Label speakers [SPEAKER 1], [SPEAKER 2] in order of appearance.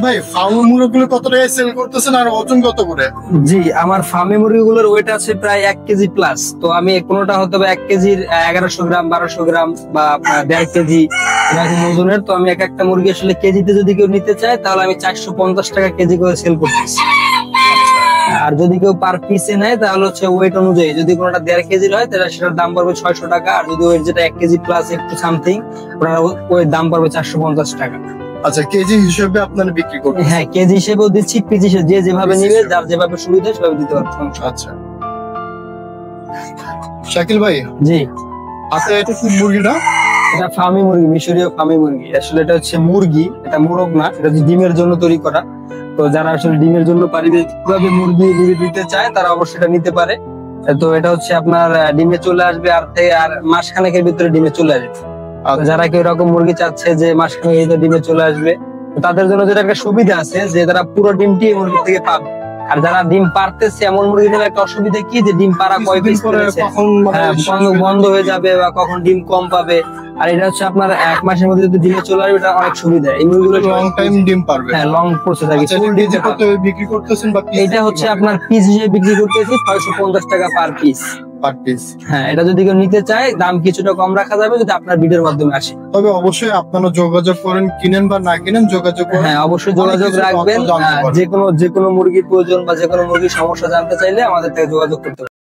[SPEAKER 1] ভাই ফার্ম মুরগিগুলো কত টাকায় সেল করতেছেন আর ওজন কত করে?
[SPEAKER 2] জি, আমার ফার্মে মুরগিগুলোর ওয়েট আছে প্রায় 1 কেজি প্লাস। তো আমি কোনোটা হয়তো 1 কেজির 1100 গ্রাম 1200 গ্রাম বা 1.5 কেজি এরকম ওজনের। তো আমি একটা মুরগি আসলে কেজিতে যদি কেউ নিতে চায় তাহলে আমি 450 টাকা কেজি করে সেল করতেছি। আর যদি কেউ পার পিসে নেয় তাহলে হচ্ছে ওয়েট অনুযায়ী, যদি কোনোটা 1.5 কেজির হয় তাহলে সেটার দাম পড়বে 600 টাকা। আর যদি ওয়েট যেটা 1 কেজি প্লাস একটু সামথিং, ওই দাম পড়বে 450 টাকা।
[SPEAKER 1] আচ্ছা, কেজি হিসেবে আপনারা বিক্রি করবেন?
[SPEAKER 2] হ্যাঁ, কেজি হিসেবেও দিচ্ছি, পিস হিসেবে যে যেভাবে নিবে, যার যেভাবে সুবিধা সেভাবে দিতে পারবো।
[SPEAKER 1] আচ্ছা শাকিল ভাই,
[SPEAKER 2] জি,
[SPEAKER 1] আচ্ছা এটা কি মুরগিটা?
[SPEAKER 2] এটা ফার্মি মুরগি, মিশরীয় ফার্মি মুরগি। আসলে এটা হচ্ছে মুরগি, এটা মোরগ না, এটা হচ্ছে ডিমের জন্য তৈরি করা। তো যারা আসলে ডিমের জন্য পারিবারিকভাবে মুরগি দিতে চায় তারা অবশ্যই এটা নিতে পারে। তো এটা হচ্ছে আপনার ডিমে চলে আসবে আর মাসখানেকের ভিতরে ডিমে চলে আসবে। তো যারা কেউ এরকম মুরগি চাচ্ছে যে মাসখানেকের ভিতরে ডিমে চলে আসবে, তাদের জন্য যেটা একটা সুবিধা আছে যে তারা পুরো ডিমটি মুরগি থেকে পাবে। আর যারা ডিম পারতেছে এমন মুরগিদের একটা অসুবিধা কি, যে ডিম পাড়া কয় পিস করেছে, বন্ধ হয়ে যাবে বা কখন ডিম কম পাবে। আর এটা হচ্ছে আপনার 1 মাসের মধ্যে যদি ডিমে চলে আসবে, এটা অনেক সুবিধা। এই মুরগিগুলো
[SPEAKER 1] লং টাইম ডিম পারবে।
[SPEAKER 2] হ্যাঁ, লং প্রসেস থাকে।
[SPEAKER 1] বিক্রি করতেছেন বা
[SPEAKER 2] এটা হচ্ছে আপনার পিস হিসেবে বিক্রি করতেছি 650 টাকা পার পিস। হ্যাঁ, এটা যদি কেউ নিতে চায় দাম কিছুটা কম রাখা যাবে যদি আপনার ভিডিওর মাধ্যমে আসে।
[SPEAKER 1] তবে অবশ্যই আপনারা যোগাযোগ করেন, কিনেন বা না কিনেন যোগাযোগ করেন।
[SPEAKER 2] হ্যাঁ, অবশ্যই যোগাযোগ রাখবেন। যে কোনো মুরগির প্রয়োজন বা যে কোনো মুরগির সমস্যা জানতে চাইলে আমাদের থেকে যোগাযোগ করতে পারেন।